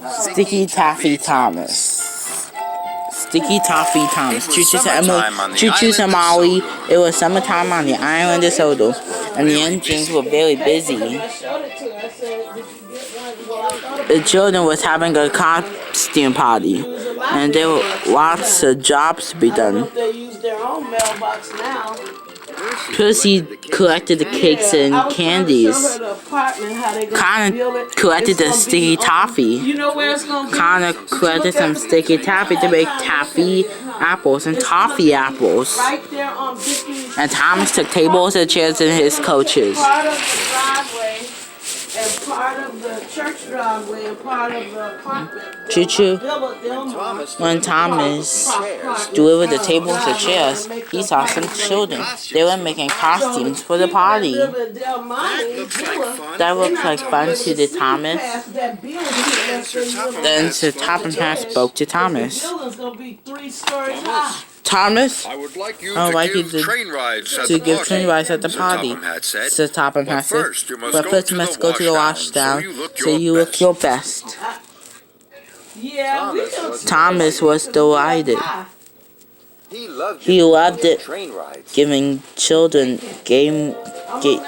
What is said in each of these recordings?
Sticky Toffee Thomas. Sticky Toffee Thomas. Choo-choo to Emily. Choo-choo to Molly. It was summertime on the island of Sodo, and the engines were very busy. The children was having a costume party, and there were lots of jobs to be done. Percy collected the cakes and candies. Connor collected the sticky toffee. Connor collected some sticky toffee to make taffy apples and toffee apples. And Thomas took tables and chairs in his coaches. And part of the church driveway and part of the apartment. Choo-choo. When Thomas delivered the tables and chairs, he saw some children. They were making costumes for the party. That looked like fun to the Thomas. Then Sir Topham Hatt spoke to Thomas. Thomas, I would like you to give train rides at the party, Sir Topham Hatt said. But first you must go to the washdown so you look your best. Thomas was delighted. He loved it, giving children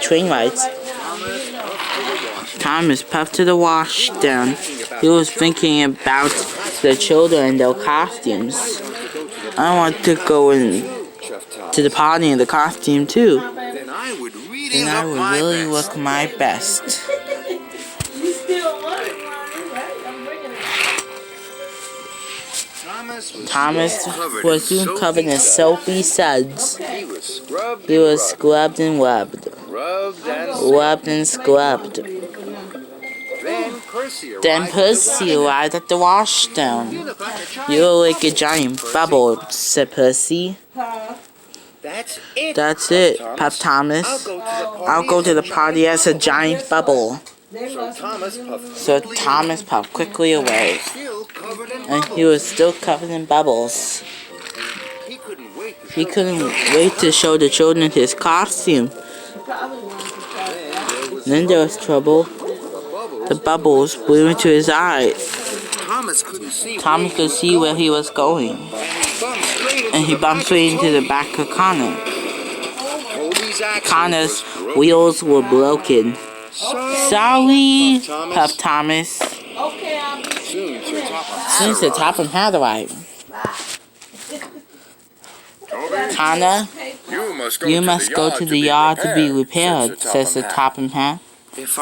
train rides. Thomas puffed to the washdown. He was thinking about the children and their costumes. I want to go to the party in the costume too. Then I would really look my best. Thomas was soon covered in soapy suds. He was scrubbed and rubbed. Rubbed and scrubbed. Then Percy arrived at the washdown. "You're like a giant bubble," said Percy. "That's it," puffed Thomas. "I'll go to the party as a giant bubble." So Thomas puffed quickly away, and he was still covered in bubbles. He couldn't wait to show the children his costume. Then there was trouble. The bubbles blew into his eyes. Thomas could see where he was going, and he bumped straight into the back of Connor. Connor's wheels were broken. "Sorry," puffed Thomas. Soon Sir Topham Hatt arrived. "Connor, you must go to the yard to be repaired," says Sir Topham Hatt. If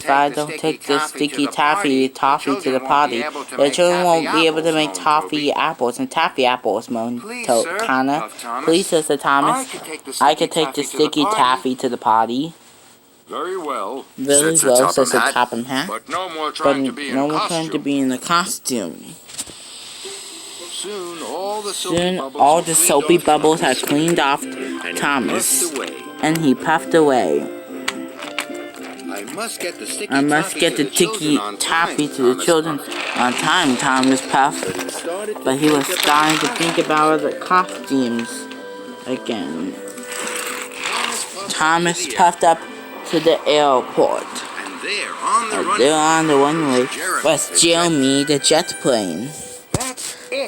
I don't take this sticky toffee to the party, the children won't be able to make toffee apples and taffy apples," moaned Connor. "Please," says Sir Thomas. "I can take the sticky taffy to the party." "Very well," says Sir Topham Hatt. But no more trying to be in the costume. Soon all the soapy bubbles had cleaned off Thomas, and he puffed away. "I must get the sticky taffy to the children on time," Thomas puffed. But he was starting to think about the costumes again. Thomas puffed up to the airport. And there on the runway was Jeremy the jet plane.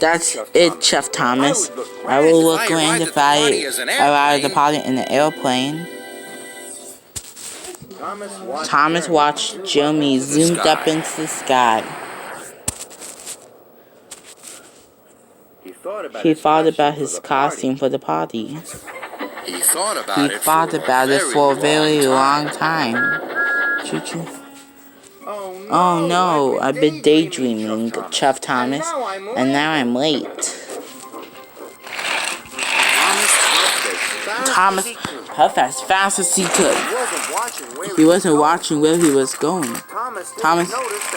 "That's it," chuffed Thomas. "I will look grand if I arrive at the party in the airplane." Thomas watched Jeremy zoomed up into the sky. He thought about his costume for the party. He thought about it for a very long time. Choo-choo. "Oh no, I've been daydreaming," chuffed Thomas, "and now I'm late." Thomas puffed as fast as he could. He wasn't watching where he was going. Thomas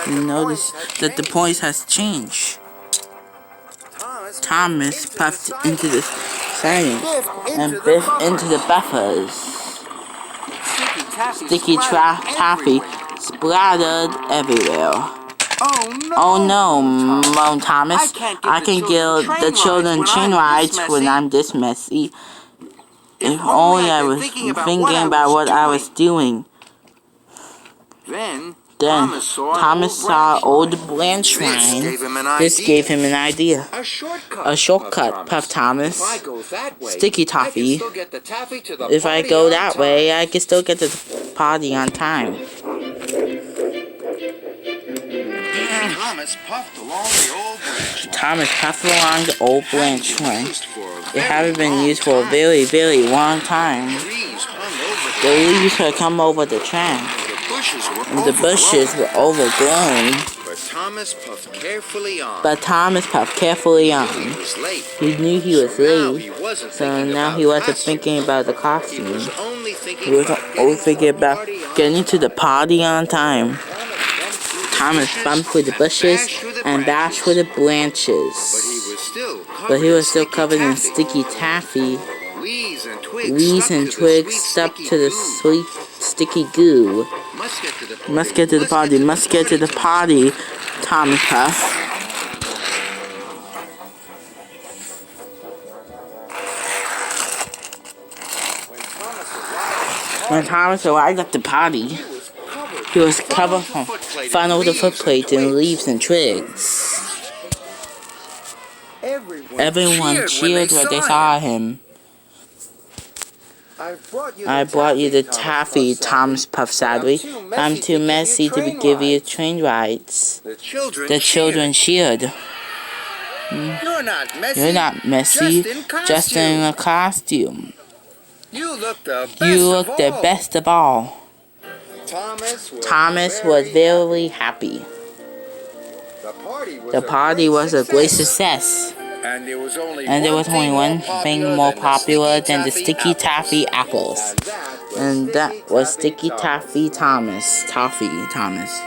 noticed that the poise has changed. Thomas puffed into the silence and biffed into the buffers. Sticky taffy splattered everywhere. "Oh no," moaned Thomas. "I can give the children train rides when I'm this messy. If only I was thinking about what I was doing." Then Thomas saw an old land shrine. This gave him an idea. A shortcut, puffed Thomas. Sticky toffee. If I go that way, I can still get to the party on time. Thomas puffed along the old branch. Thomas puffed along the old branch line. It hadn't been used for a very, very long time. The leaves had come over the trunk, and the bushes were overgrown. But Thomas puffed carefully on. He knew he was late, so now he wasn't thinking about the costume. He was only thinking about getting to the party on time. Thomas bumped with the bushes and bashed with the branches. But he was still covered in sticky taffy. Leaves and twigs stuck to the sweet, sticky goo. Must get to the party, must get to the party, Thomas puffed. When Thomas arrived at the party, he was covered from funneled the footplates and leaves and twigs. Everyone cheered when they saw him. I brought you the taffy, Thomas puffed sadly. I'm too messy to give you train rides. The children cheered. You're not messy, just in a costume. You look the best of all. Thomas was very happy. The party was a great success. And there was only one thing more popular than the sticky taffy apples. And that was Sticky Taffy Thomas. Toffee Thomas.